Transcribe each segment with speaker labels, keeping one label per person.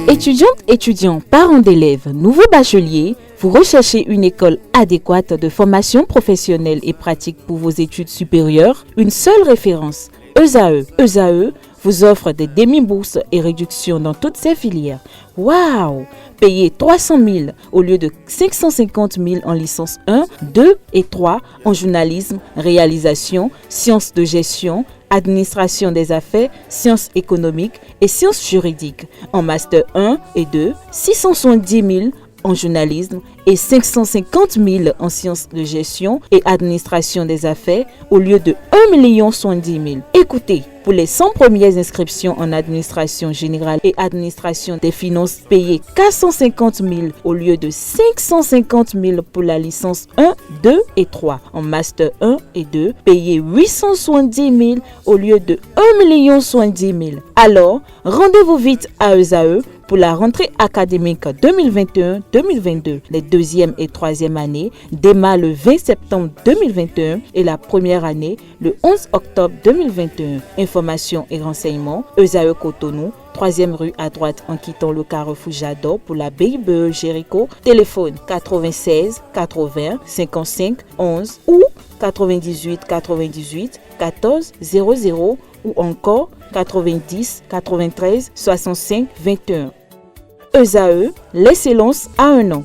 Speaker 1: Étudiantes, étudiants, parents d'élèves, nouveaux bacheliers, vous recherchez une école adéquate de formation professionnelle et pratique pour vos études supérieures? Une seule référence, ESAE. ESAE vous offre des demi-bourses et réductions dans toutes ces filières. Waouh! Payez 300 000 au lieu de 550 000 en licence 1, 2 et 3 en journalisme, réalisation, sciences de gestion, administration des affaires, sciences économiques et sciences juridiques. En master 1 et 2, 670 000 en journalisme et 550 000 en sciences de gestion et administration des affaires au lieu de 1 070 000. Écoutez, pour les 100 premières inscriptions en administration générale et administration des finances, payez 450 000 au lieu de 550 000 pour la licence 1, 2 et 3. En master 1 et 2, payez 870 000 au lieu de 1 070 000. Alors, rendez-vous vite à ESAE pour la rentrée académique 2021-2022. Les deuxième et troisième années démarrent le 20 septembre 2021 et la première année le 11 octobre 2021. Informations et renseignements, ESAE Cotonou, 3e rue à droite en quittant le carrefour Jador pour la BIBE Jéricho. Téléphone 96 80 55 11 ou 98 98 14 00 ou encore 90 93 65 21. ESAE, l'excellence à un an.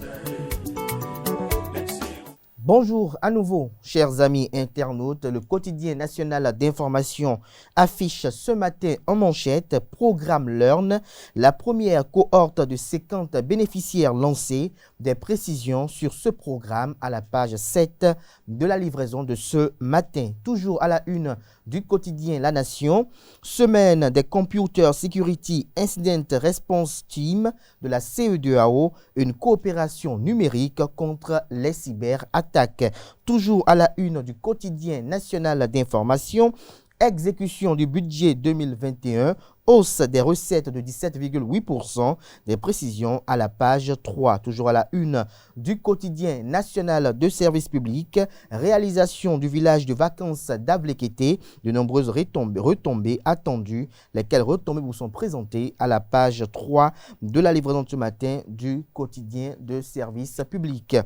Speaker 2: Bonjour à nouveau, chers amis internautes. Le quotidien national d'information affiche ce matin en manchette Programme Learn, la première cohorte de 50 bénéficiaires lancés. Des précisions sur ce programme à la page 7 de la livraison de ce matin. Toujours à la une du quotidien La Nation, semaine des Computer Security Incident Response Team de la CE2AO, une coopération numérique contre les cyberattaques. Toujours à la une du quotidien national d'information, exécution du budget 2021, hausse des recettes de 17,8%, des précisions à la page 3. Toujours à la une du quotidien national de service public, réalisation du village de vacances d'Avlekété, de nombreuses retombées attendues, lesquelles retombées vous sont présentées à la page 3 de la livraison de ce matin du quotidien de service public.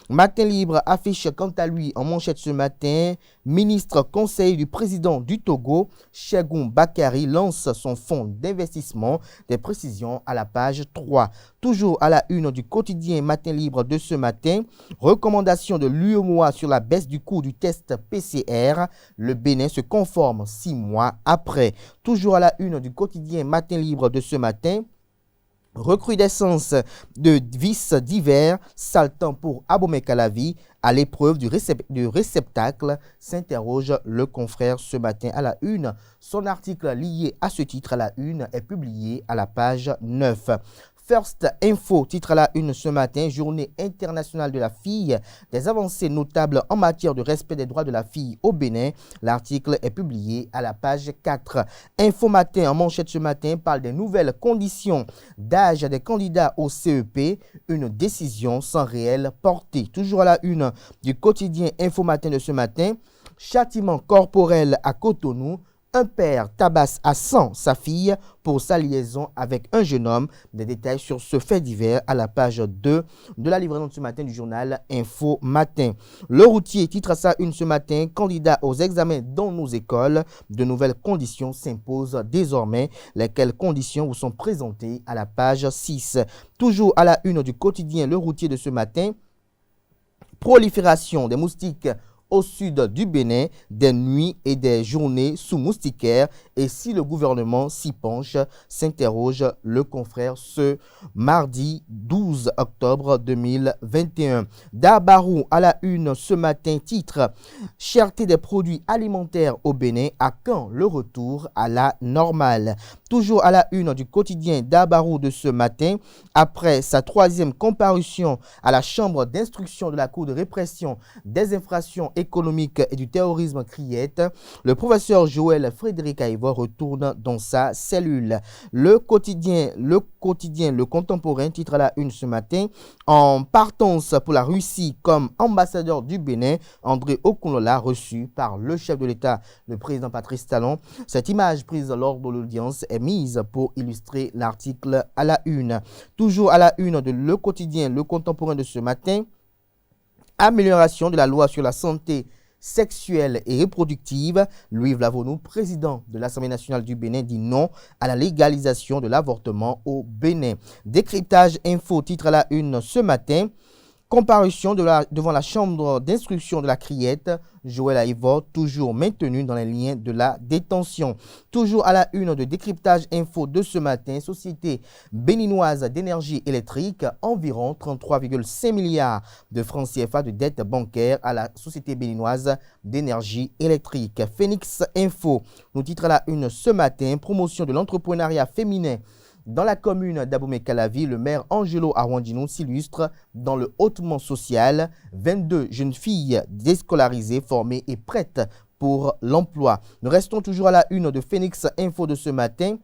Speaker 2: Matin Libre affiche quant à lui en manchette ce matin, ministre conseil du président du Togo, Chegoum Bakary lance son fonds d'investissement, des précisions à la page 3. Toujours à la une du quotidien Matin Libre de ce matin, recommandation de l'UEMOA sur la baisse du coût du test PCR, le Bénin se conforme 6 mois après. Toujours à la une du quotidien Matin Libre de ce matin, recrudescence de vices divers, saltant pour Abomey-Calavi à l'épreuve du réceptacle, s'interroge le confrère ce matin à la une. Son article lié à ce titre à la une est publié à la page 9. First Info, titre à la une ce matin, Journée internationale de la fille, des avancées notables en matière de respect des droits de la fille au Bénin. L'article est publié à la page 4. Info Matin, en manchette ce matin, parle des nouvelles conditions d'âge des candidats au CEP, une décision sans réelle portée. Toujours à la une du quotidien Info Matin de ce matin, châtiment corporel à Cotonou. Un père tabasse à 100 sa fille pour sa liaison avec un jeune homme. Des détails sur ce fait divers à la page 2 de la livraison de ce matin du journal Info Matin. Le routier titre à sa une ce matin, candidat aux examens dans nos écoles. De nouvelles conditions s'imposent désormais. Lesquelles conditions vous sont présentées à la page 6. Toujours à la une du quotidien Le Routier de ce matin, prolifération des moustiques au sud du Bénin, des nuits et des journées sous moustiquaires. Et si le gouvernement s'y penche, s'interroge le confrère ce mardi 12 octobre 2021. Dabarou à la une ce matin, titre cherté des produits alimentaires au Bénin, à quand le retour à la normale? Toujours à la une du quotidien Dabarou de ce matin, après sa 3e comparution à la chambre d'instruction de la Cour de répression des infractions économique et du terrorisme Criette, le professeur Joël Frédéric Aïvo retourne dans sa cellule. Le quotidien Le Contemporain titre à la une ce matin: en partance pour la Russie comme ambassadeur du Bénin, André Okunlola reçu par le chef de l'État, le président Patrice Talon. Cette image prise lors de l'audience est mise pour illustrer l'article à la une. Toujours à la une de Le Contemporain de ce matin: amélioration de la loi sur la santé sexuelle et reproductive. Louis Vlavonou, président de l'Assemblée nationale du Bénin, dit non à la légalisation de l'avortement au Bénin. Décryptage info titre à la une ce matin: comparution devant la chambre d'instruction de la Criette, Joël Aïvo toujours maintenu dans les liens de la détention. Toujours à la une de Décryptage info de ce matin: société béninoise d'énergie électrique, environ 33,5 milliards de francs CFA de dette bancaire à la société béninoise d'énergie électrique. Phoenix Info nous titre à la une ce matin: promotion de l'entrepreneuriat féminin. Dans la commune d'Abomey-Calavi, le maire Angelo Arwandino s'illustre dans le hautement social. 22 jeunes filles déscolarisées, formées et prêtes pour l'emploi. Nous restons toujours à la une de Phoenix Info de ce matin.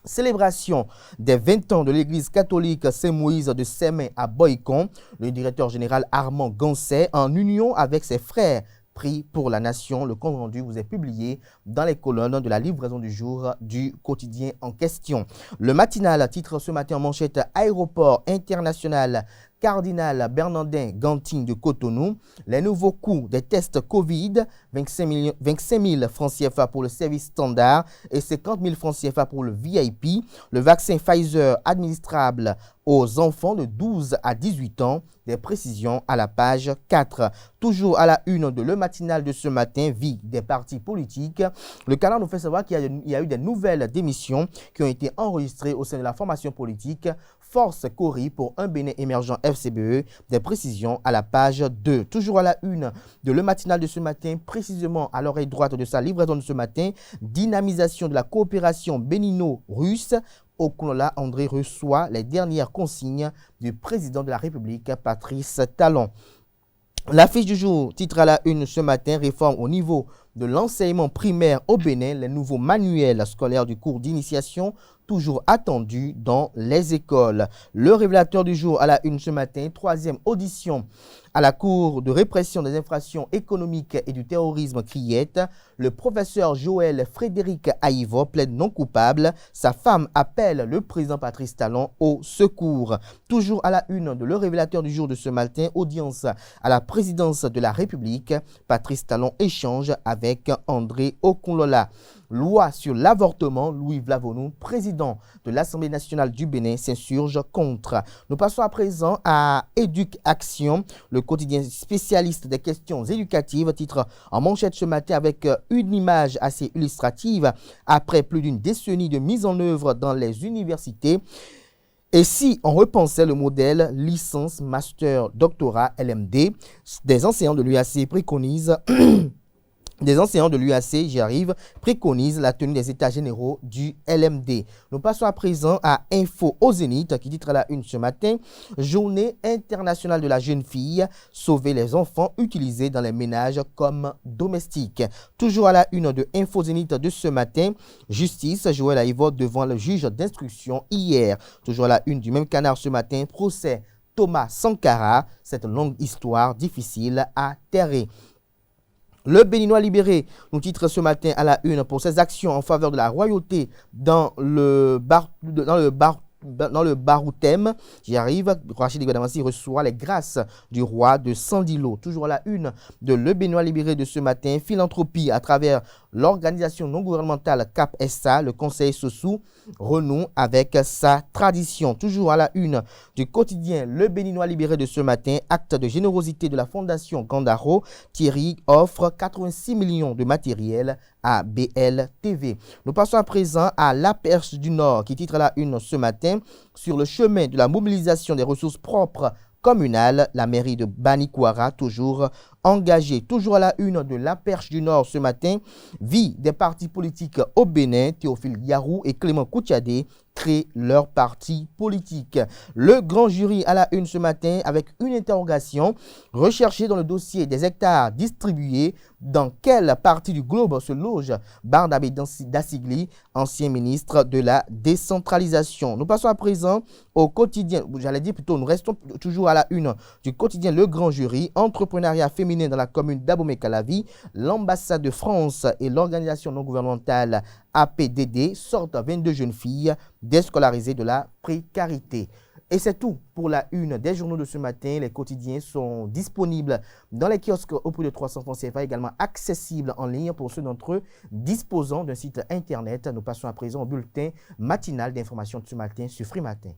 Speaker 2: Célébration des 20 ans de l'église catholique Saint-Moïse de Sémé à Boycon. Le directeur général Armand Gancet, en union avec ses frères, prie pour la nation. Le compte rendu vous est publié dans les colonnes de la livraison du jour du quotidien en question. Le matinal titre ce matin en manchette: aéroport international Cardinal Bernardin Gantine de Cotonou. Les nouveaux coûts des tests Covid: 25 000 francs CFA pour le service standard et 50 000 francs CFA pour le VIP. Le vaccin Pfizer administrable aux enfants de 12 à 18 ans. Des précisions à la page 4. Toujours à la une de Le Matinal de ce matin: vie des partis politiques. Le Canard nous fait savoir qu'il y a eu des nouvelles démissions qui ont été enregistrées au sein de la formation politique Force Cori pour un Bénin émergent FCBE. Des précisions à la page 2. Toujours à la une de Le Matinal de ce matin, précisément à l'oreille droite de sa livraison de ce matin: dynamisation de la coopération bénino-russe. Okunlola André reçoit les dernières consignes du président de la République, Patrice Talon. L'affiche du jour titre à la une ce matin: réforme au niveau de l'enseignement primaire au Bénin. Les nouveaux manuels scolaires du cours d'initiation toujours attendus dans les écoles. Le révélateur du jour à la une ce matin: troisième audition à la Cour de répression des infractions économiques et du terrorisme Criette. Le professeur Joël Frédéric Aïvo plaide non coupable. Sa femme appelle le président Patrice Talon au secours. Toujours à la une de Le révélateur du jour de ce matin: audience à la présidence de la République. Patrice Talon échange avec André Okunlola. Loi sur l'avortement: Louis Vlavonou, président de l'Assemblée nationale du Bénin, s'insurge contre. Nous passons à présent à Éduc Action, le quotidien spécialiste des questions éducatives, titre en manchette ce matin avec une image assez illustrative. Après plus d'une décennie de mise en œuvre dans les universités, et si on repensait le modèle licence, master, doctorat, LMD, des enseignants de l'UAC préconisent préconisent la tenue des états généraux du LMD. Nous passons à présent à Info au Zénith qui titre à la une ce matin: journée internationale de la jeune fille, sauver les enfants utilisés dans les ménages comme domestiques. Toujours à la une de Info Zénith de ce matin: justice, Joël Aïvo devant le juge d'instruction hier. Toujours à la une du même Canard ce matin: procès Thomas Sankara, cette longue histoire difficile à terrer. Le Béninois libéré nous titre ce matin à la une pour ses actions en faveur de la royauté dans le Baroutem. J'y arrive. Rachid Igadamassi reçoit les grâces du roi de Sandilo. Toujours à la une de Le Béninois libéré de ce matin: philanthropie à travers l'organisation non gouvernementale Cap SA. Le conseil Sossou renoue avec sa tradition. Toujours à la une du quotidien Le Béninois libéré de ce matin: acte de générosité de la fondation Gandaro. Thierry offre 86 millions de matériel à BLTV. Nous passons à présent à La Perche du Nord qui titre à la une ce matin: sur le chemin de la mobilisation des ressources propres communales, la mairie de Banikwara toujours engagés. Toujours à la une de La Perche du Nord ce matin, vie des partis politiques au Bénin, Théophile Yarou et Clément Koutiadé créent leur parti politique. Le grand jury à la une ce matin avec une interrogation recherchée dans le dossier des hectares distribués. Dans quelle partie du globe se loge Barnabé Dassigli, ancien ministre de la décentralisation? Nous passons à présent au quotidien, j'allais dire plutôt, nous restons toujours à la une du quotidien Le Grand Jury, entrepreneuriat féminin dans la commune d'Abomey-Calavi. L'ambassade de France et l'organisation non gouvernementale APDD sortent 22 jeunes filles déscolarisées de la précarité. Et c'est tout pour la une des journaux de ce matin. Les quotidiens sont disponibles dans les kiosques au prix de 300 francs CFA, également accessibles en ligne pour ceux d'entre eux disposant d'un site internet. Nous passons à présent au bulletin matinal d'information de ce matin sur Free Matin.